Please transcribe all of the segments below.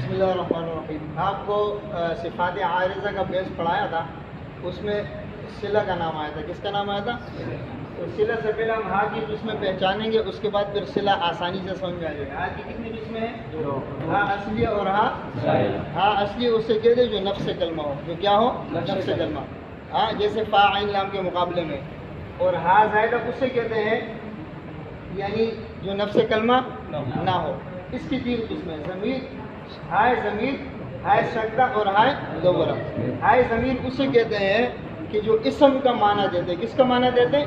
بسم اللہ الرحمن الرحیم. آپ کو صفات عارضہ کا بیس پڑھایا تھا, اس میں صلہ کا نام آیا تھا. کس کا نام آیا تھا؟ تو صلہ سے پہلے ہم ہا کی قسمیں پہچانیں گے, اس کے بعد پھر صلہ آسانی سے سمجھ میں آ جائے گا. ہا کی کتنی قسمیں ہیں؟ ہا اصلی اور ہا اصلی اسے کہتے ہیں جو نفس کلمہ ہو, جو کیا ہو؟ نفس کلمہ. ہاں, جیسے فا عین لام کے مقابلے میں. اور ہا زائدہ اسے کہتے ہیں یعنی جو نفس کلمہ نہ ہو. اس کی تین قسمیں, ضمیر, ہائے ضمیر, ہائے سکتہ اور ہائے مدورہ. ہائے ضمیر اسے کہتے ہیں کہ جو اسم کا معنی دیتے ہیں. کس کا معنی دیتے ہیں؟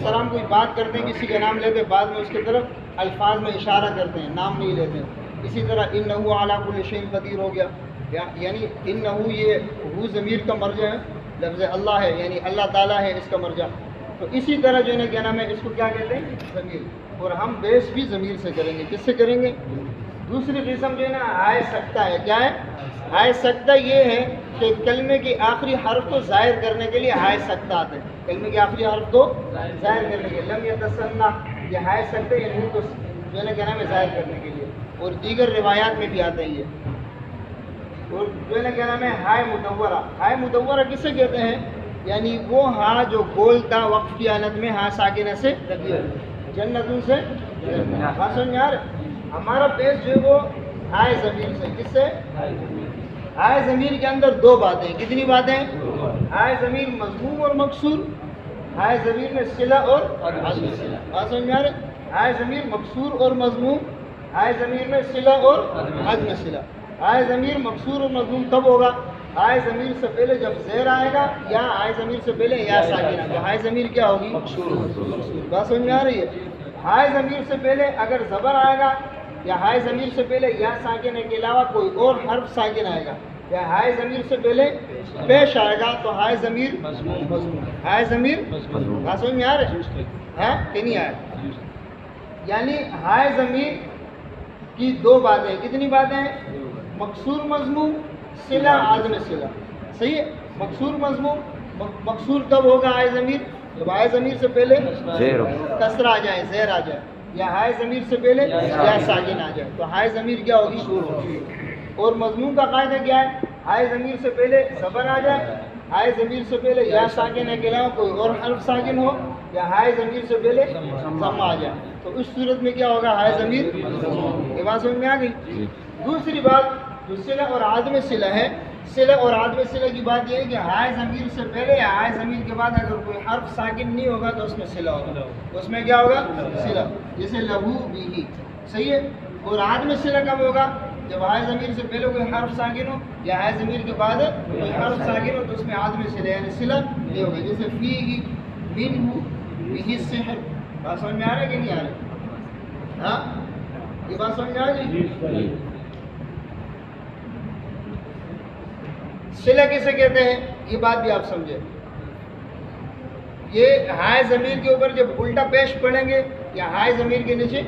سلام کوئی بات کرتے ہیں, کسی کا نام لیتے ہیں, بعد میں اس کی طرف الفاظ میں اشارہ کرتے ہیں, نام نہیں لیتے. اسی طرح انہ علی کل شیء قدیر ہو گیا, یعنی انہ یہ ہو ضمیر کا مرجع ہے, لفظ اللہ ہے یعنی اللہ تعالیٰ ہے اس کا مرجع. تو اسی طرح جو ہے نا کیا نام ہے, اس کو کیا کہتے ہیں؟ ضمیر. اور ہم بیس بھی ضمیر سے کریں گے. کس سے کریں گے؟ دوسری قسم جو ہے نا ہائے سکتہ ہے. کیا ہے ہائے سکتہ؟ یہ ہے کہ کلمے کی آخری حرف کو ظاہر کرنے کے لیے ہائے سکتہ آتے ہیں. کلمے کے آخری حرف کو ظاہر کرنے کے لیے لم یتسنہ, یہ ہائے سکتہ یہ منہ کو جو ہے نا کیا نام ہے ظاہر کرنے کے لیے. اور دیگر روایات میں بھی آتے ہیں یہ. اور جو ہے نا کیا نام ہے ہائے مدورہ. ہائے مدورہ کسے کہتے ہیں؟ یعنی وہ ہاں جو بولتا وقف کی حالت میں ہاں ساکنہ سے لگی ہو, جنتوں سے. بات سمجھ میں آ رہا ہے؟ ہمارا بیس جو ہے وہ ہائے ضمیر سے. کس سے؟ ہائے ضمیر کے اندر دو باتیں. کتنی باتیں؟ ہائے ضمیر مضموم اور مقصور. ہائے ضمیر میں صلہ اور عدم صلہ. بات سمجھ میں آ رہا ہے؟ ہائے ضمیر مقصور اور مضموم, ہائے ضمیر میں صلہ اور عدم صلہ. ہائے ضمیر مقصور اور مضموم کب ہوگا؟ ہائے ضمیر سے پہلے جب زیر آئے گا, یا ہائے ضمیر سے پہلے یا ساکنہ. تو ہائے ضمیر کیا ہوگی؟ مقصور. بات سمجھ میں آ رہی ہے؟ ہائے ضمیر سے پہلے اگر زبر آئے گا, یا ہائے ضمیر سے پہلے یا ساکنہ کے علاوہ کوئی اور حرف ساکن آئے گا, یا ہائے ضمیر سے پہلے پیش آئے گا, تو ہائے ضمیر مضموم. ہائے ضمیر بات سمجھ میں آ رہا ہے؟ ہاں کہ نہیں آیا؟ یعنی ہائے ضمیر کی دو باتیں. کتنی باتیں؟ مقصور مضموم, صلہ عدم صلہ. صحیح ہے؟ مقصور مضموم. مقصور کب ہوگا ہائے ضمیر؟ جب ہائے ضمیر سے پہلے کسر آ جائے, زیر آ جائے, یا ہائے ضمیر سے پہلے یا ساکن آ جائے, تو ہائے ضمیر کیا ہوگی؟ اور مضموم کا قاعدہ کیا ہے؟ ہائے ضمیر سے پہلے زبر آ جائے, ہائے ضمیر سے پہلے یا ساکن کے علاوہ کوئی اور حرف ساکن ہو, یا ہائے ضمیر سے پہلے ضم آ جائے, تو اس صورت میں کیا ہوگا؟ ہائے ضمیر. یہ بات سمجھ میں آ گئی؟ دوسری بات جو صلہ اور عدم صلہ ہے, صلہ اور عدم صلہ کی بات یہ ہے کہ ہائے ضمیر سے پہلے یا ہائے ضمیر کے بعد اگر کوئی حرف ساکن نہیں ہوگا تو اس میں صلہ ہوگا. اس میں کیا ہوگا؟ صلہ. جیسے لہو بھی. صحیح ہے؟ اور عدم صلہ کب ہوگا؟ جب ہائے ضمیر سے پہلے کوئی حرف ساکن ہو, یا ہائے ضمیر کے بعد کوئی حرف ساکن ہو, تو اس میں عدم صلہ یعنی صلہ نہیں ہوگا. جیسے فیہ, منہ, بہ السحر. بات سمجھ میں آ رہا ہے کہ نہیں آ رہا؟ ہاں, یہ بات سمجھ میں آ گئی؟ صلہ کسے کہتے ہیں یہ بات بھی آپ سمجھے. یہ ہائے ضمیر کے اوپر جب الٹا پیش پڑھیں گے یا ہائے ضمیر کے نیچے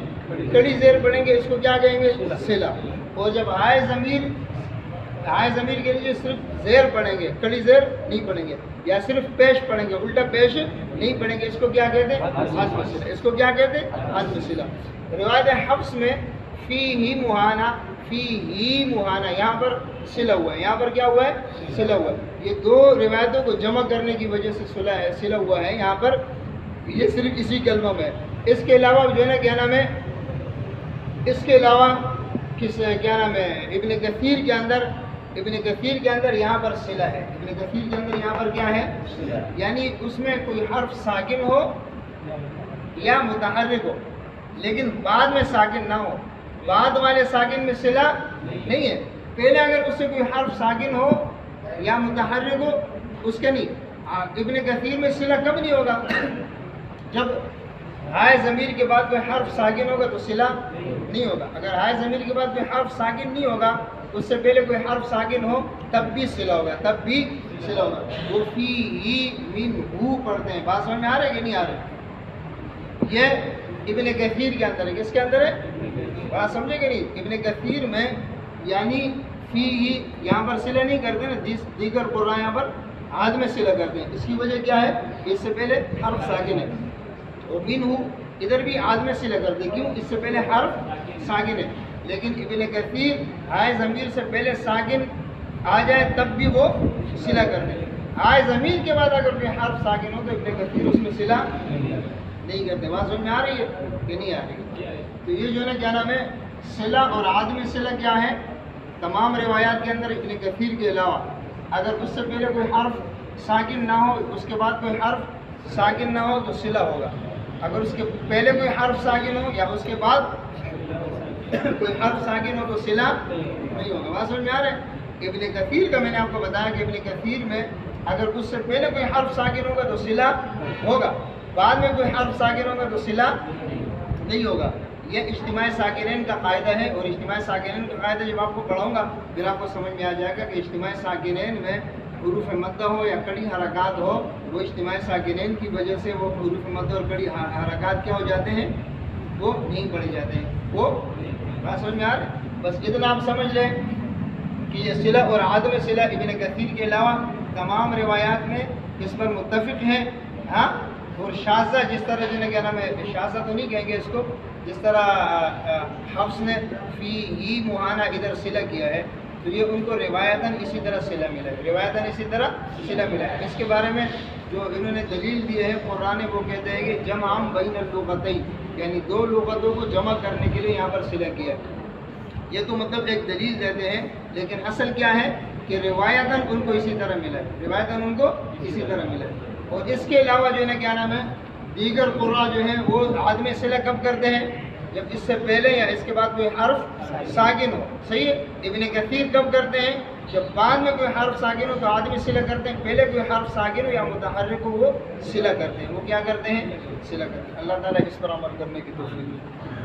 کڑی زیر پڑھیں گے, اس کو کیا کہیں گے؟ صلہ. اور جب ہائے ضمیر کے نیچے صرف زیر پڑھیں گے, کڑی زیر نہیں پڑھیں گے, یا صرف پیش پڑھیں گے, الٹا پیش نہیں پڑھیں گے, اس کو کیا کہتے ہیں؟ عدم صلہ. اس کو کیا کہتے ہیں؟ عدم صلہ. روایت حفص میں فیہ مہانہ, فیہ مہانہ, یہاں پر صلہ ہوا ہے, یہاں پر کیا ہوا ہے؟ صلہ ہوا ہے. یہ دو روایتوں کو جمع کرنے کی وجہ سے صلہ ہوا ہے یہاں پر. یہ صرف اسی کلمہ میں. اس کے علاوہ جو ہے نا کیا نام ہے, اس کے علاوہ کیا نام ہے, ابن کثیر کے اندر یہاں پر صلہ ہے. ابن کثیر کے اندر یہاں پر کیا ہے؟ یعنی اس میں کوئی حرف ساکن ہو یا متحرک ہو, لیکن بعد میں ساکن نہ ہو. بعد والے ساکن میں صلہ نہیں ہے. پہلے اگر اس سے کوئی حرف ساکن ہو یا متحرک ہو, اس کے نہیں. ابن کثیر میں صلہ کب نہیں ہوگا؟ جب ہائے ضمیر کے بعد کوئی حرف ساکن ہوگا تو صلہ نہیں ہوگا. اگر ہائے ضمیر کے بعد کوئی حرف ساکن نہیں ہوگا, اس سے پہلے کوئی حرف ساکن ہو, تب بھی صلہ ہوگا, تب بھی صلہ ہوگا. وہ فیہ منہ پڑھتے ہیں. بات سمجھ میں آ رہا ہے کہ نہیں آ رہا؟ یہ ابن کثیر کے اندر ہے. کس کے اندر ہے؟ بات سمجھے کہ نہیں؟ ابن کثیر میں یعنی فیہ یہاں پر صلہ نہیں کرتے نا, دیگر قرآن یہاں پر عدم صلہ کرتے ہیں. اس کی وجہ کیا ہے؟ اس سے پہلے حرف ساکن ہے. اور منہ ادھر بھی عدم صلہ کرتے ہیں. کیوں؟ اس سے پہلے حرف ساکن ہے. لیکن ابن کثیر ہائے ضمیر سے پہلے ساکن آ جائے تب بھی وہ صلہ کرتے ہیں، ہائے ضمیر کے بعد اگر کوئی حرف ساکن ہو تو ابن کثیر اس میں صلہ نہیں کرتے۔ بات سمجھ میں آ رہی ہے کہ نہیں آ رہی ہے؟ تو یہ جو ہے نا کیا نام ہے، صلہ اور عدم صلہ کیا ہے، تمام روایات کے اندر ابن کثیر کے علاوہ اگر اس سے پہلے کوئی حرف ساکن نہ ہو، اس کے بعد کوئی حرف ساکن نہ ہو تو صلہ ہوگا، اگر اس کے پہلے کوئی حرف ساکن ہو یا اس کے بعد کوئی حرف ساکن ہو تو صلہ نہیں ہوگا۔ بات سمجھ میں آ رہا ہے؟ ابن کثیر کا میں نے آپ کو بتایا کہ ابن کثیر میں اگر اس سے پہلے کوئی حرف ساکن ہوگا تو صلہ ہوگا، بعد میں کوئی حرف ساکن ہوگا تو صلہ نہیں ہوگا۔ یہ اجتماع ساکنین کا قاعدہ ہے، اور اجتماع ساکنین کا قاعدہ جب آپ کو پڑھاؤں گا پھر آپ کو سمجھ میں آ جائے گا کہ اجتماع ساکنین میں حروف مدہ ہو یا کڑی حرکات ہو، وہ اجتماع ساکنین کی وجہ سے وہ حروف مدہ اور کڑی حرکات کیا ہو جاتے ہیں، وہ نہیں پڑے جاتے ہیں۔ وہ بات سمجھ میں آ رہا ہے؟ بس اتنا آپ سمجھ لیں کہ یہ صلہ اور عدم صلہ ابن کثیر کے علاوہ تمام روایات میں اس پر متفق ہیں۔ ہاں، اور شاذہ جس طرح جنہیں کیا نام ہے، شاذہ تو نہیں کہیں گے اس کو، جس طرح حفص نے فی ہی مہانہ ادھر صلہ کیا ہے تو یہ ان کو روایتاً اسی طرح صلہ ملا ہے، روایتاً اسی طرح صلہ ملا ہے۔ اس کے بارے میں جو انہوں نے دلیل دی ہے قرآن، وہ کہتے ہیں کہ جمع بین اللغتین، یعنی دو لغتوں کو جمع کرنے کے لیے یہاں پر صلہ کیا ہے۔ یہ تو مطلب ایک دلیل دیتے ہیں، لیکن اصل کیا ہے کہ روایتاً ان کو اسی طرح ملا ہے، روایتاً ان کو اسی طرح ملا ہے۔ اور اس کے علاوہ جو ہے نا کیا نام ہے، دیگر قراء جو ہیں وہ عدم صلہ کب کرتے ہیں، جب اس سے پہلے یا اس کے بعد کوئی حرف ساکن ہو، صحیح ہے۔ ابن کثیر کب کرتے ہیں، جب بعد میں کوئی حرف ساکن ہو تو عدم صلہ کرتے ہیں، پہلے کوئی حرف ساکن ہو یا متحرک ہو وہ صلہ کرتے ہیں۔ وہ کیا کرتے ہیں، صلہ کرتے ہیں۔ اللہ تعالیٰ اس پر عمل کرنے کی توفیق دے۔